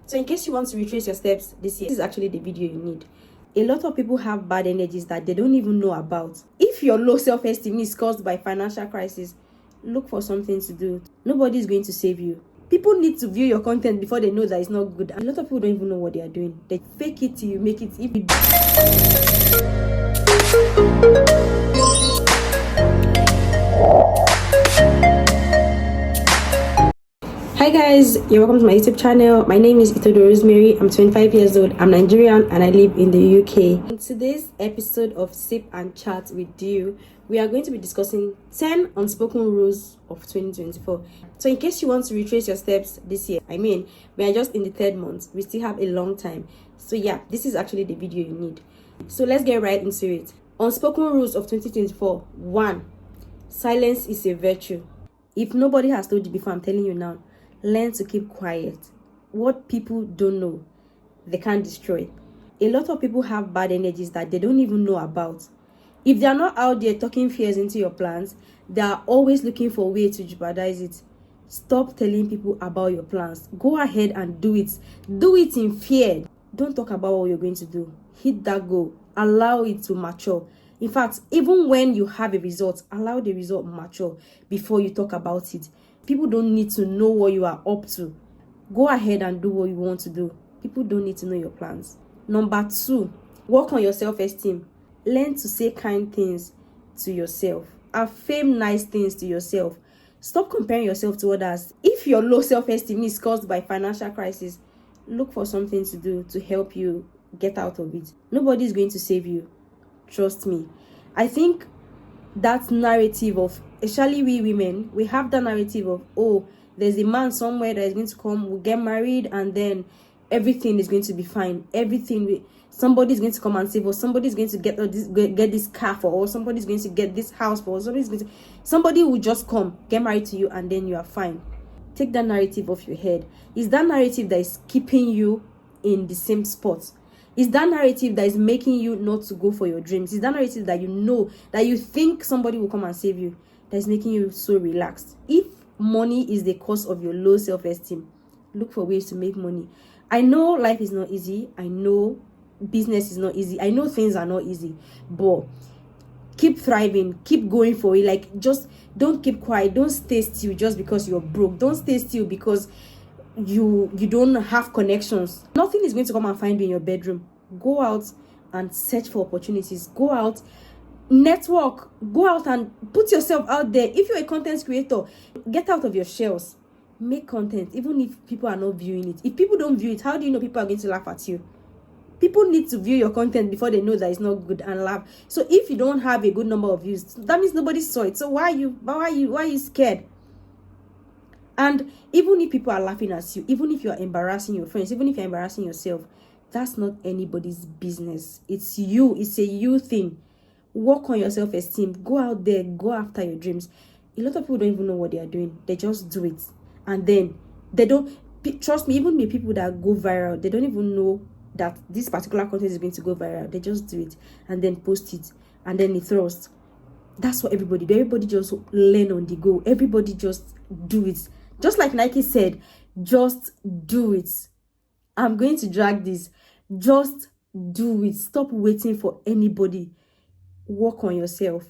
So in case you want to retrace your steps this year, this is actually the video you need. A lot of people have bad energies that they don't even know about. If your low self-esteem is caused by financial crisis, look for something to do. Nobody is going to save you. People need to view your content before they know that it's not good. And a lot of people don't even know what they are doing. They fake it till you make it. If you Hi guys, you're welcome to my YouTube channel. My name is Itodo Rosemary. I'm 25 years old. I'm Nigerian and I live in the UK. In today's episode of Sip and Chat with you, we are going to be discussing 10 unspoken rules of 2024. So in case you want to retrace your steps this year, we are just in the third month. We still have a long time. So yeah, this is actually the video you need. So let's get right into it. Unspoken rules of 2024. 1. Silence is a virtue. If nobody has told you before, I'm telling you now. Learn to keep quiet. What people don't know, they can't destroy. A lot of people have bad energies that they don't even know about. If they are not out there talking fears into your plans, they are always looking for a way to jeopardize it. Stop telling people about your plans. Go ahead and do it. Do it in fear. Don't talk about what you're going to do. Hit that goal. Allow it to mature. In fact, even when you have a result, allow the result mature before you talk about it. People don't need to know what you are up to. Go ahead and do what you want to do. People don't need to know your plans. Number 2, work on your self-esteem. Learn to say kind things to yourself. Affirm nice things to yourself. Stop comparing yourself to others. If your low self-esteem is caused by financial crisis, look for something to do to help you get out of it. Nobody is going to save you. Trust me. I think that narrative of, especially we women, we have that narrative of, oh, there's a man somewhere that is going to come, we'll get married, and then everything is going to be fine. Somebody's going to come and save us. Somebody's going to get this car for us. Somebody's going to get this house for us. Somebody will just come, get married to you, and then you are fine. Take that narrative off your head. It's that narrative that is keeping you in the same spot. It's that narrative that is making you not to go for your dreams. It's that narrative that you know, that you think somebody will come and save you, that is making you so relaxed. If money is the cause of your low self-esteem, look for ways to make money. I know life is not easy. I know business is not easy. I know things are not easy. But keep thriving. Keep going for it. Like, just don't keep quiet. Don't stay still just because you're broke. Don't stay still because you don't have connections. Nothing is going to come and find you in your bedroom. Go out and search for opportunities. Go out, network. Go out and put yourself out there. If you're a content creator, get out of your shells. Make content even if people are not viewing it. If people don't view it, how do you know people are going to laugh at you? People need to view your content before they know that it's not good and laugh. So if you don't have a good number of views, that means nobody saw it. So why are you scared? And even if people are laughing at you, even if you are embarrassing your friends, even if you're embarrassing yourself, that's not anybody's business. It's you. It's a you thing. Work on your self-esteem. Go out there. Go after your dreams. A lot of people don't even know what they are doing. They just do it. And then they don't, trust me, even the people that go viral, they don't even know that this particular content is going to go viral. They just do it and then post it and then it throws. That's what everybody do. Everybody just learn on the go. Everybody just do it. Just like Nike said, just do it. I'm going to drag this. Just do it. Stop waiting for anybody. Work on yourself.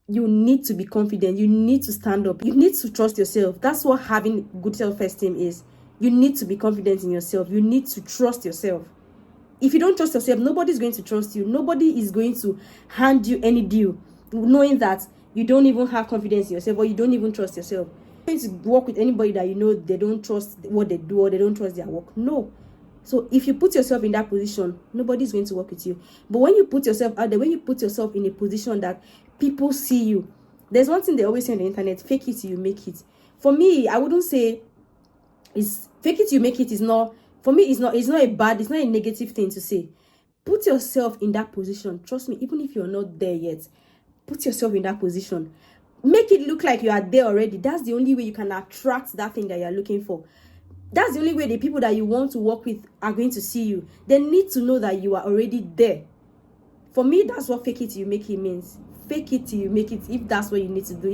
You need to be confident. You need to stand up. You need to trust yourself. That's what having good self-esteem is. You need to be confident in yourself. You need to trust yourself. If you don't trust yourself, nobody's going to trust you. Nobody is going to hand you any deal knowing that you don't even have confidence in yourself or you don't even trust yourself. You're going to work with anybody that you know they don't trust what they do or they don't trust their work. No. So if you put yourself in that position, nobody's going to work with you. But when you put yourself out there, when you put yourself in a position that people see you, there's one thing they always say on the internet: fake it till you make it. For me, I wouldn't say it's fake it till you make it. Is not, for me, it's not a negative thing to say. Put yourself in that position. Trust me, even if you're not there yet, put yourself in that position. Make it look like you are there already. That's the only way you can attract that thing that you're looking for. That's the only way the people that you want to work with are going to see you. They need to know that you are already there. For me, that's what fake it till you make it means. Fake it till you make it, if that's what you need to do.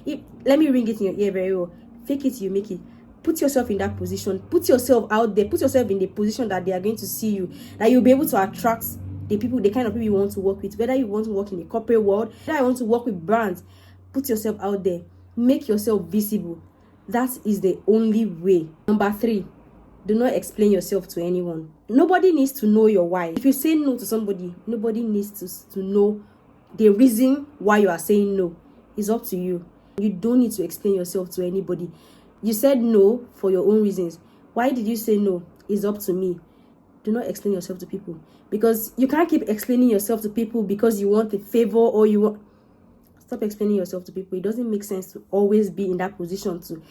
If let me ring it in your ear very well. Fake it till you make it. Put yourself in that position. Put yourself out there. Put yourself in the position that they are going to see you, that you'll be able to attract the kind of people you want to work with. Whether you want to work in the corporate world, whether you want to work with brands, put yourself out there. Make yourself visible. That is the only way. Number 3, do not explain yourself to anyone. Nobody needs to know your why. If you say no to somebody, nobody needs to know the reason why you are saying no. It's up to you. You don't need to explain yourself to anybody. You said no for your own reasons. Why did you say no? It's up to me. Do not explain yourself to people, because you can't keep explaining yourself to people because you want a favor or you want. Stop explaining yourself to people. It doesn't make sense to always be in that position to.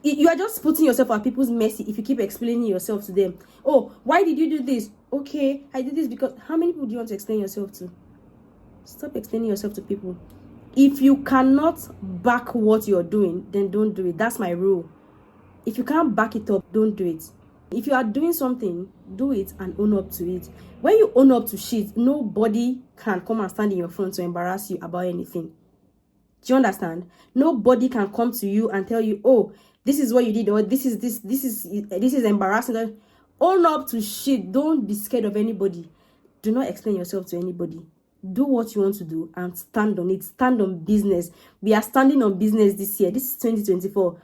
You are just putting yourself at people's mercy if you keep explaining yourself to them. Oh, why did you do this? Okay, I did this because. How many people do you want to explain yourself to? Stop explaining yourself to people. If you cannot back what you're doing, then don't do it. That's my rule. If you can't back it up, don't do it. If you are doing something, do it and own up to it. When you own up to shit, nobody can come and stand in your front to embarrass you about anything. Do you understand? Nobody can come to you and tell you, oh, this is what you did, or this is embarrassing. Own up to shit. Don't be scared of anybody. Do not explain yourself to anybody. Do what you want to do and stand on it. Stand on business. We are standing on business this year. This is 2024.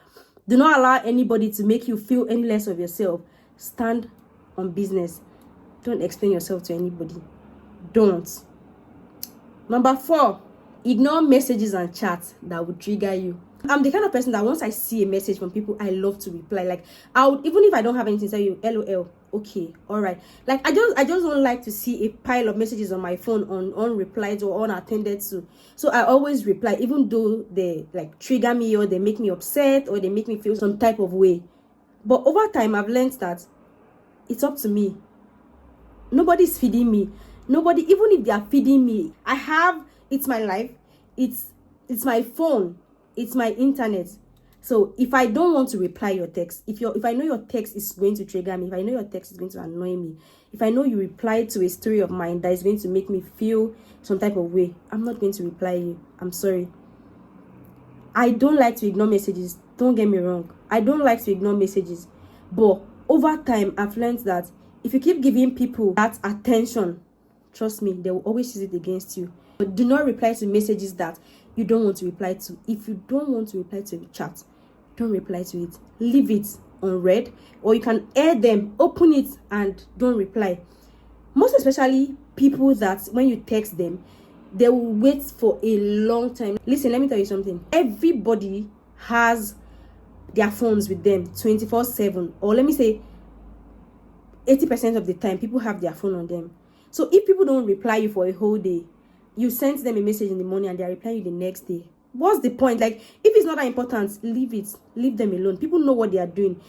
Do not allow anybody to make you feel any less of yourself. Stand on business. Don't explain yourself to anybody. Don't. Number 4, ignore messages and chats that would trigger you. I'm the kind of person that once I see a message from people, I love to reply. Like, I would, even if I don't have anything to tell you, LOL, okay, all right. Like, I just don't like to see a pile of messages on my phone unreplied or unattended to. So I always reply, even though they like trigger me or they make me upset or they make me feel some type of way. But over time, I've learned that it's up to me. Nobody's feeding me. Nobody, even if they are feeding me, it's my life. It's my phone. It's my internet. So if I don't want to reply your text, if I know your text is going to trigger me, if I know your text is going to annoy me, if I know you reply to a story of mine that is going to make me feel some type of way, I'm not going to reply you. I'm sorry. I don't like to ignore messages. Don't get me wrong. I don't like to ignore messages. But over time, I've learned that if you keep giving people that attention, trust me, they will always use it against you. But do not reply to messages that you don't want to reply to. If you don't want to reply to a chat, don't reply to it. Leave it unread, or you can air them, open it and don't reply. Most especially people that when you text them, they will wait for a long time. Listen, let me tell you something. Everybody has their phones with them 24/7, or let me say 80% of the time people have their phone on them. So if people don't reply you for a whole day, you send them a message in the morning and they reply you the next day. What's the point? Like, if it's not that important, leave it. Leave them alone. People know what they are doing.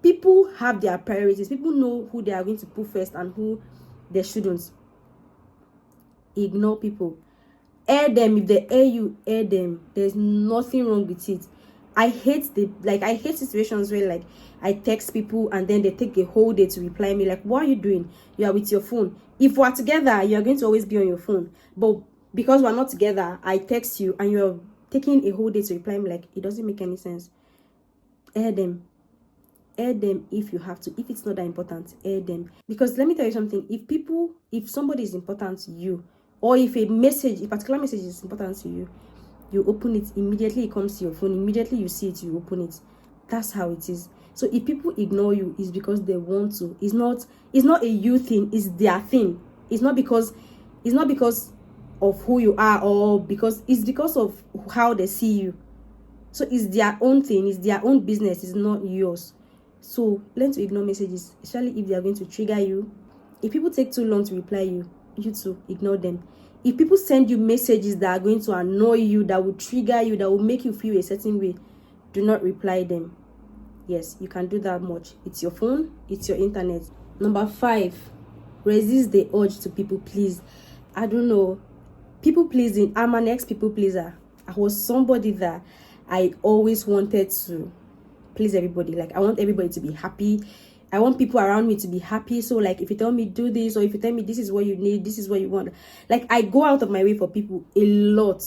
People have their priorities. People know who they are going to put first and who they shouldn't. Ignore people. Air them. If they air you, air them. There's nothing wrong with it. I hate situations where like I text people and then they take a whole day to reply me. Like, what are you doing? You are with your phone. If we're together, you are going to always be on your phone. But because we're not together, I text you and you're taking a whole day to reply me. Like, it doesn't make any sense. Air them. Air them if you have to. If it's not that important, air them. Because let me tell you something. If somebody is important to you, or if a particular message is important to you, you open it immediately. It comes to your phone. Immediately you see it, you open it. That's how it is. So if people ignore you, it's because they want to. It's not a you thing. It's their thing. It's not because of who you are, or because of how they see you. So it's their own thing. It's their own business. It's not yours. So learn to ignore messages, especially if they are going to trigger you. If people take too long to reply you too ignore them. If people send you messages that are going to annoy you, that will trigger you, that will make you feel a certain way, do not reply them. Yes, you can do that much. It's your phone, it's your internet. Number 5, resist the urge to people please. I don't know. People pleasing. I'm an ex-people pleaser. I was somebody that I always wanted to please everybody. Like, I want everybody to be happy. I want people around me to be happy. So like, if you tell me do this, or if you tell me this is what you need, this is what you want, like, I go out of my way for people a lot.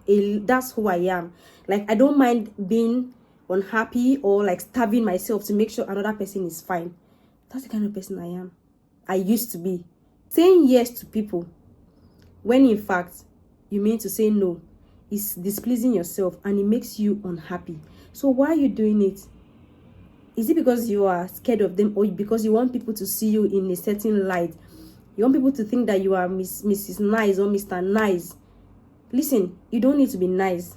That's who I am. Like, I don't mind being unhappy or like starving myself to make sure another person is fine. That's the kind of person I am. I used to be. Saying yes to people when in fact you mean to say no is displeasing yourself and it makes you unhappy. So why are you doing it? Is it because you are scared of them, or because you want people to see you in a certain light? You want people to think that you are Mrs. Nice or Mr. Nice. Listen, you don't need to be nice.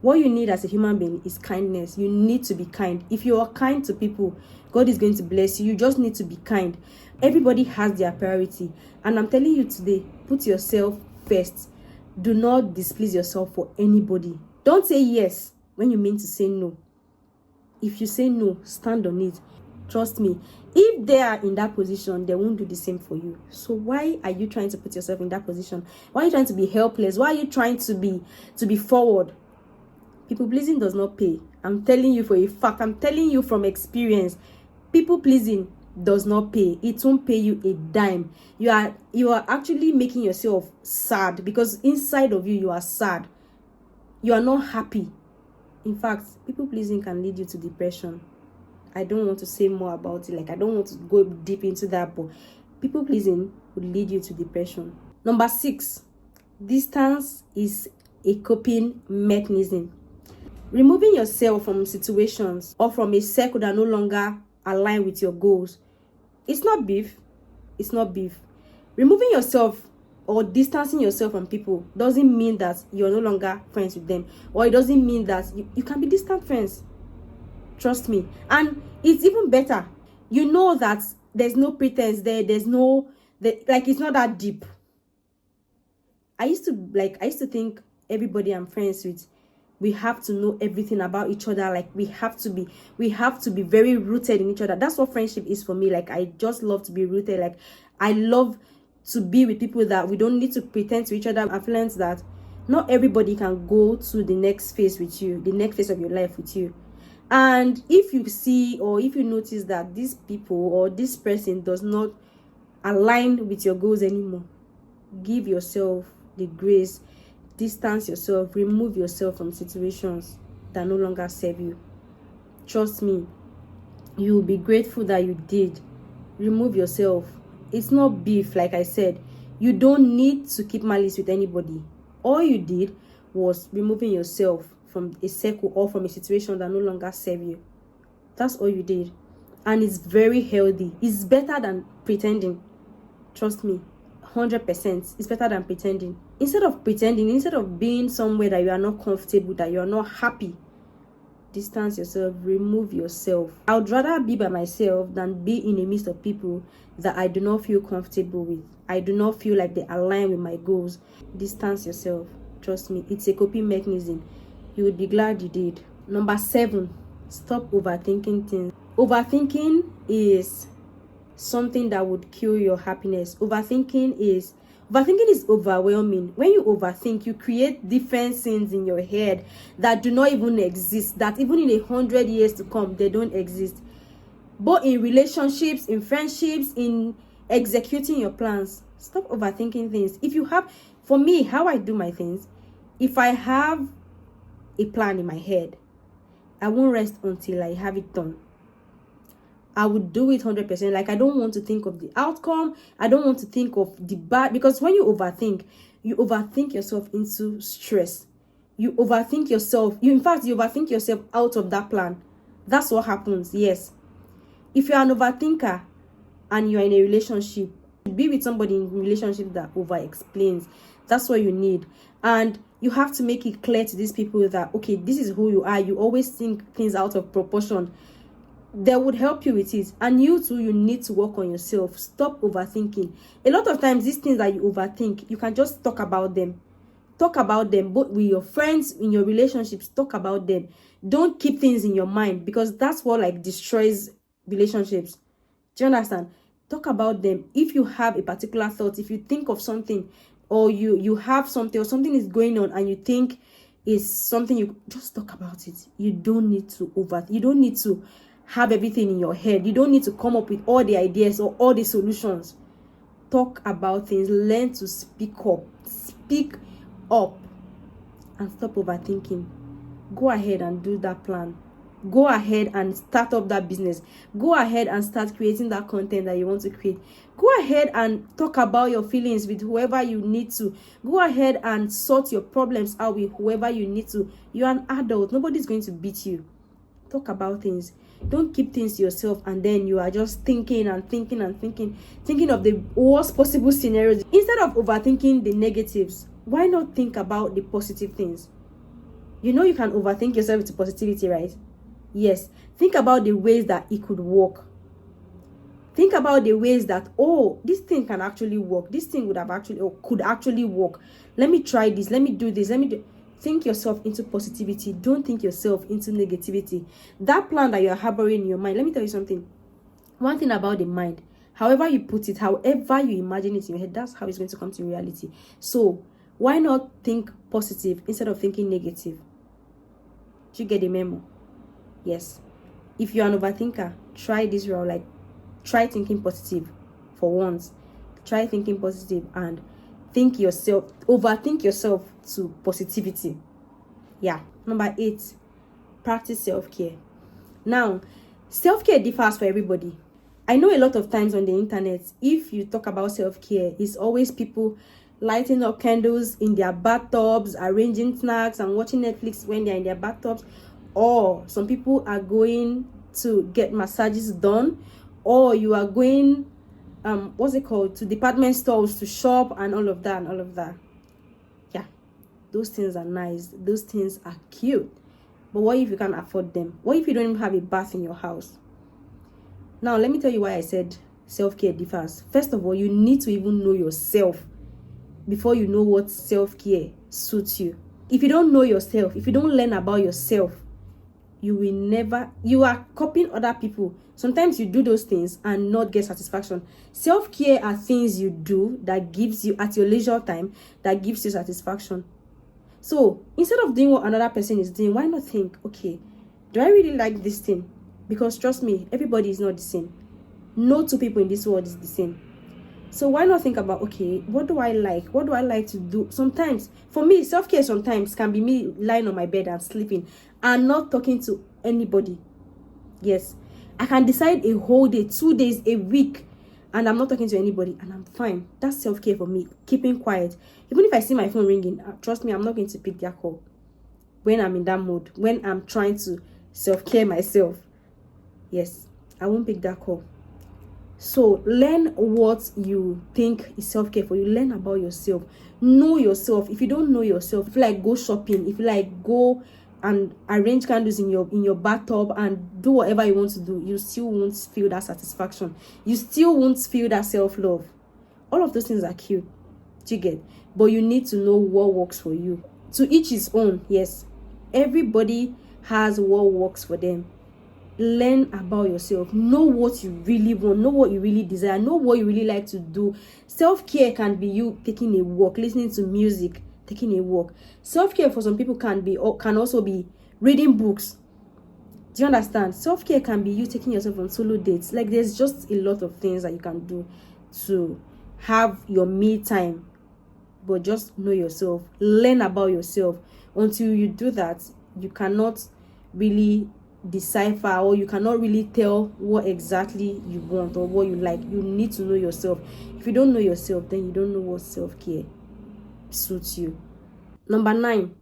What you need as a human being is kindness. You need to be kind. If you are kind to people, God is going to bless you. You just need to be kind. Everybody has their priority. And I'm telling you today, put yourself first. Do not displease yourself for anybody. Don't say yes when you mean to say no. If you say no, stand on it. Trust me, if they are in that position, they won't do the same for you. So why are you trying to put yourself in that position? Why are you trying to be helpless? Why are you trying to be forward? People pleasing does not pay. I'm telling you for a fact. I'm telling you from experience. People pleasing does not pay. It won't pay you a dime. You are actually making yourself sad, because inside of you are sad. You are not happy. In fact, people pleasing can lead you to depression. I don't want to say more about it. Like, I don't want to go deep into that, but people pleasing would lead you to depression. Number 6, distance is a coping mechanism. Removing yourself from situations or from a circle that no longer align with your goals. It's not beef. It's not beef. Removing yourself or distancing yourself from people doesn't mean that you're no longer friends with them, or it doesn't mean that you can be distant friends. Trust me. And it's even better. You know that there's no pretense there. There's no, like, it's not that deep. I used to think everybody I'm friends with, we have to know everything about each other. Like, we have to be very rooted in each other. That's what friendship is for me. Like, I just love to be rooted. Like, I love to be with people that we don't need to pretend to each other. I've learned that not everybody can go to the next phase with you, the next phase of your life with you. And if you see, or if you notice that these people or this person does not align with your goals anymore, give yourself the grace, distance yourself, remove yourself from situations that no longer serve you. Trust me, you will be grateful that you did. Remove yourself. It's not beef, like I said. You don't need to keep malice with anybody. All you did was removing yourself from a circle or from a situation that no longer serve you. That's all you did. And it's very healthy. It's better than pretending. Trust me, 100%. It's better than pretending. Instead of pretending, instead of being somewhere that you are not comfortable, that you are not happy, distance yourself, remove yourself. I would rather be by myself than be in the midst of people that I do not feel comfortable with. I do not feel like they align with my goals. Distance yourself. Trust me, it's a coping mechanism. You would be glad you did. Number 7, stop overthinking things. Overthinking is something that would kill your happiness. Overthinking is overwhelming. When you overthink, you create different scenes in your head that do not even exist, that even in 100 years to come, they don't exist. But in relationships, in friendships, in executing your plans, stop overthinking things. If you have, for me, how I do my things, if I have a plan in my head, I won't rest until I have it done. I would do it 100%. Like, I don't want to think of the outcome. I don't want to think of the bad, because when you overthink yourself into stress. You overthink yourself. In fact, you overthink yourself out of that plan. That's what happens. Yes. If you're an overthinker and you're in a relationship, be with somebody in a relationship that over explains. That's what you need. And you have to make it clear to these people that, okay, this is who you are. You always think things out of proportion. They would help you with it. And you too, you need to work on yourself. Stop overthinking. A lot of times, these things that you overthink, you can just talk about them. Talk about them, both with your friends, in your relationships. Talk about them. Don't keep things in your mind, because that's what like destroys relationships. Do you understand? Talk about them. If you have a particular thought, if you think of something, or you have something, or something is going on and you think is something, you just talk about it. You don't need to have everything in your head. You don't need to come up with all the ideas or all the solutions. Talk about things. Learn to speak up and stop overthinking. go ahead and do that plan. Go ahead and start up that business. Go ahead and start creating that content that you want to create. Go ahead and talk about your feelings with whoever you need to. Go ahead and sort your problems out with whoever you need to. You're an adult. Nobody's going to beat you. Talk about things. Don't keep things to yourself and then you are just thinking of the worst possible scenarios. Instead of overthinking the negatives, why not think about the positive things? You know you can overthink yourself into positivity, right? Yes. Think about the ways that it could work. Think about the ways that, oh, this thing can actually work. This thing would have actually, or could actually work. Let me try this. Let me do this. Think yourself into positivity. Don't think yourself into negativity. That plan that you're harboring in your mind, let me tell you something. One thing about the mind, however you put it, however you imagine it in your head, that's how it's going to come to reality. So why not think positive instead of thinking negative? Do you get the memo? Yes. If you're an overthinker, try this route. Like, try thinking positive for once. Try thinking positive and overthink yourself to positivity. Yeah. Number 8, practice self-care. Now, self-care differs for everybody. I know a lot of times on the internet, if you talk about self-care, it's always people lighting up candles in their bathtubs, arranging snacks and watching Netflix when they're in their bathtubs. Or some people are going to get massages done, or you are going to department stores to shop and all of that. Yeah, those things are nice, those things are cute, but what if you can't afford them? What if you don't even have a bath in your house? Now let me tell you why I said self-care differs. First of all, you need to even know yourself before you know what self-care suits you. If you don't know yourself, if you don't learn about yourself, you are copying other people. Sometimes you do those things and not get satisfaction. Self-care are things you do that gives you at your leisure time, that gives you satisfaction. So instead of doing what another person is doing, why not think, okay, do I really like this thing? Because trust me, everybody is not the same. No two people in this world is the same. So why not think about, okay, what do I like? What do I like to do? Sometimes, for me, self-care sometimes can be me lying on my bed and sleeping and not talking to anybody. Yes, I can decide a whole day, 2 days, a week, and I'm not talking to anybody and I'm fine. That's self-care for me, keeping quiet. Even if I see my phone ringing, trust me, I'm not going to pick their call when I'm in that mode, when I'm trying to self-care myself. Yes, I won't pick that call. So learn what you think is self-care for you. Learn about yourself. Know yourself. If you don't know yourself, if you like go shopping, if you like go and arrange candles in your bathtub and do whatever you want to do, you still won't feel that satisfaction. You still won't feel that self-love. All of those things are cute. Do you get? But you need to know what works for you. To each his own. Yes. Everybody has what works for them. Learn about yourself. Know what you really want. Know what you really desire. Know what you really like to do. Self-care can be you taking a walk, listening to music, taking a walk. Self-care for some people can also be reading books. Do you understand? Self-care can be you taking yourself on solo dates. Like, there's just a lot of things that you can do to have your me time. But just know yourself. Learn about yourself. Until you do that, you cannot really decipher, or you cannot really tell what exactly you want or what you like. You need to know yourself. If you don't know yourself, then you don't know what self-care suits you. Number 9,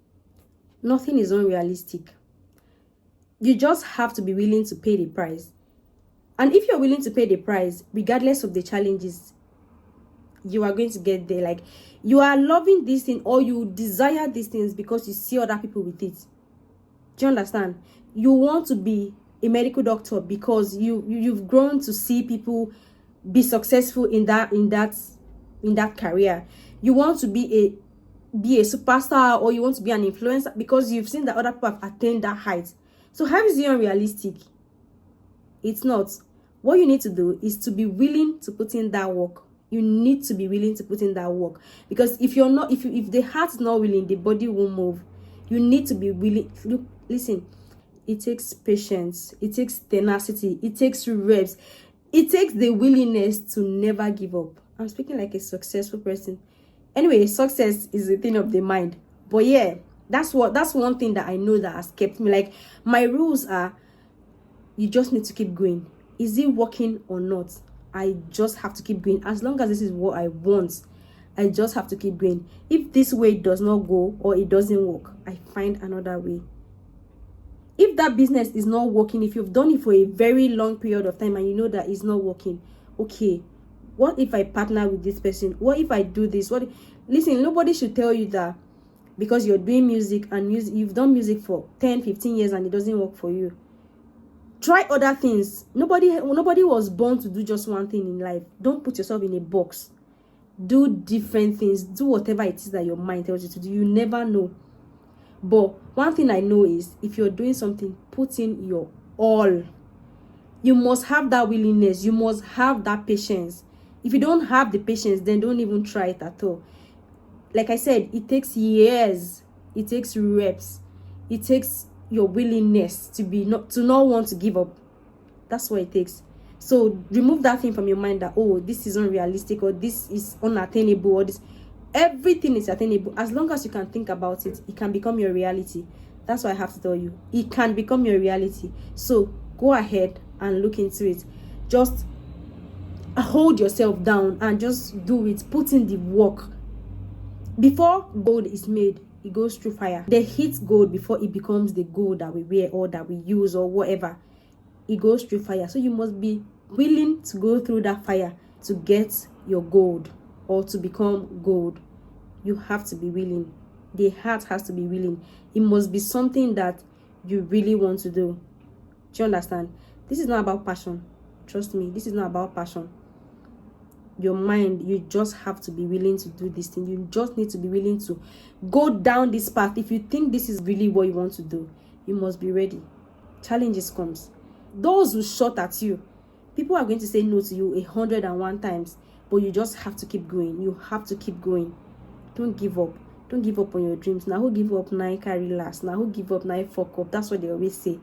nothing is unrealistic. You just have to be willing to pay the price. And if you're willing to pay the price, regardless of the challenges, you are going to get there. Like, you are loving this thing, or you desire these things because you see other people with it. Do you understand? You want to be a medical doctor because you've grown to see people be successful in that career. You want to be a superstar, or you want to be an influencer because you've seen that other people have attained that height. So how is it unrealistic? It's not. What you need to do is to be willing to put in that work. You need to be willing to put in that work, because if the heart is not willing, the body won't move. You need to be willing. Look, listen. It takes patience. It takes tenacity. It takes reps. It takes the willingness to never give up. I'm speaking like a successful person. Anyway, success is a thing of the mind. But yeah, That's one thing that I know that has kept me. Like, my rules are, you just need to keep going. Is it working or not? I just have to keep going. As long as this is what I want, I just have to keep going. If this way does not go or it doesn't work, I find another way. If that business is not working, if you've done it for a very long period of time and you know that it's not working, okay, what if I partner with this person? What if I do this? Listen, nobody should tell you that because you're doing music and you've done music for 10-15 years and it doesn't work for you. Try other things. Nobody was born to do just one thing in life. Don't put yourself in a box. Do different things. Do whatever it is that your mind tells you to do. You never know. But one thing I know is, if you're doing something, put in your all. You must have that willingness. You must have that patience. If you don't have the patience, then don't even try it at all. Like I said, it takes years. It takes reps. It takes your willingness to not want to give up. That's what it takes. So remove that thing from your mind that, oh, this is unrealistic, or this is unattainable, or this. Everything is attainable. As long as you can think about it, it can become your reality. That's what I have to tell you. It can become your reality. So go ahead and look into it. Just hold yourself down and just do it. Put in the work. Before gold is made, it goes through fire. They hit gold before it becomes the gold that we wear or that we use or whatever. It goes through fire. So you must be willing to go through that fire to get your gold or to become gold. You have to be willing. The heart has to be willing. It must be something that you really want to do. Do you understand? This is not about passion. Trust me, this is not about passion. Your mind, you just have to be willing to do this thing. You just need to be willing to go down this path. If you think this is really what you want to do, you must be ready. Challenges comes. Those who shot at you, people are going to say no to you 101 times, but you just have to keep going. You have to keep going. Don't give up. Don't give up on your dreams. Now who give up, now carry last. Now who give up, now fuck up. That's what they always say.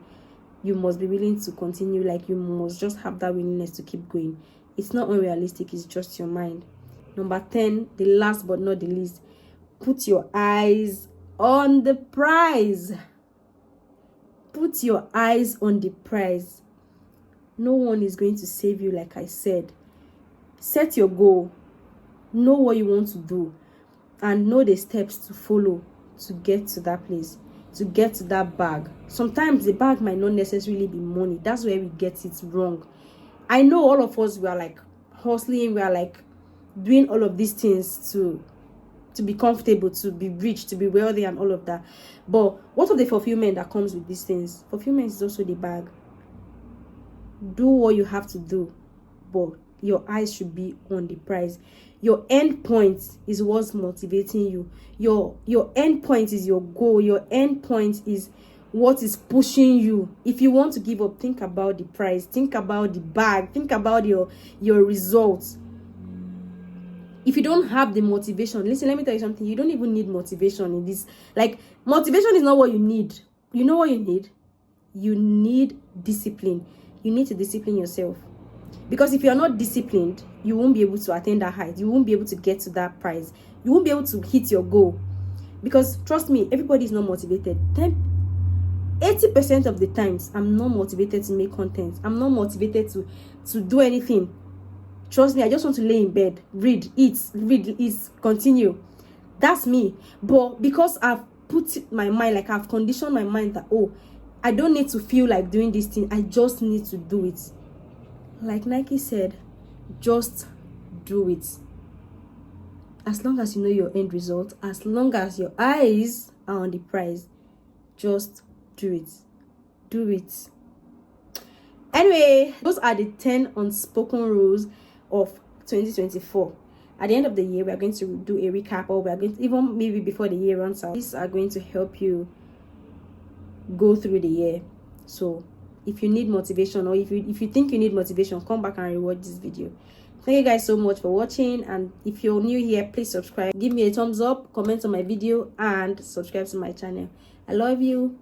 You must be willing to continue. Like, you must just have that willingness to keep going. It's not unrealistic. It's just your mind. Number 10, the last but not the least, put your eyes on the prize. Put your eyes on the prize. No one is going to save you, like I said. Set your goal. Know what you want to do. And know the steps to follow to get to that place, to get to that bag. Sometimes the bag might not necessarily be money. That's where we get it wrong. I know all of us, we are like hustling, we are like doing all of these things to be comfortable, to be rich, to be wealthy and all of that. But what of the fulfillment that comes with these things? Fulfillment is also the bag. Do what you have to do, but your eyes should be on the prize. Your end point is what's motivating you. Your end point is your goal. Your end point is what is pushing you. If you want to give up, think about the prize. Think about the bag. Think about your results. If you don't have the motivation, listen, let me tell you something. You don't even need motivation in this. Like, motivation is not what you need. You know what you need? You need discipline. You need to discipline yourself. Because if you're not disciplined, you won't be able to attain that height. You won't be able to get to that prize. You won't be able to hit your goal. Because trust me, everybody is not motivated. 80% of the times, I'm not motivated to make content. I'm not motivated to do anything. Trust me, I just want to lay in bed, read, eat, continue. That's me. But because I've put my mind, like I've conditioned my mind that, oh, I don't need to feel like doing this thing. I just need to do it. Like Nike said, just do it. As long as you know your end result, as long as your eyes are on the prize, just do it. Do it. Anyway, those are the 10 unspoken rules of 2024. At the end of the year, we are going to do a recap, or we are going to, even maybe before the year runs out, these are going to help you go through the year. So if you need motivation, or if you think you need motivation, come back and rewatch this video. Thank you guys so much for watching, and if you're new here, please subscribe, give me a thumbs up, comment on my video, and subscribe to my channel. I love you.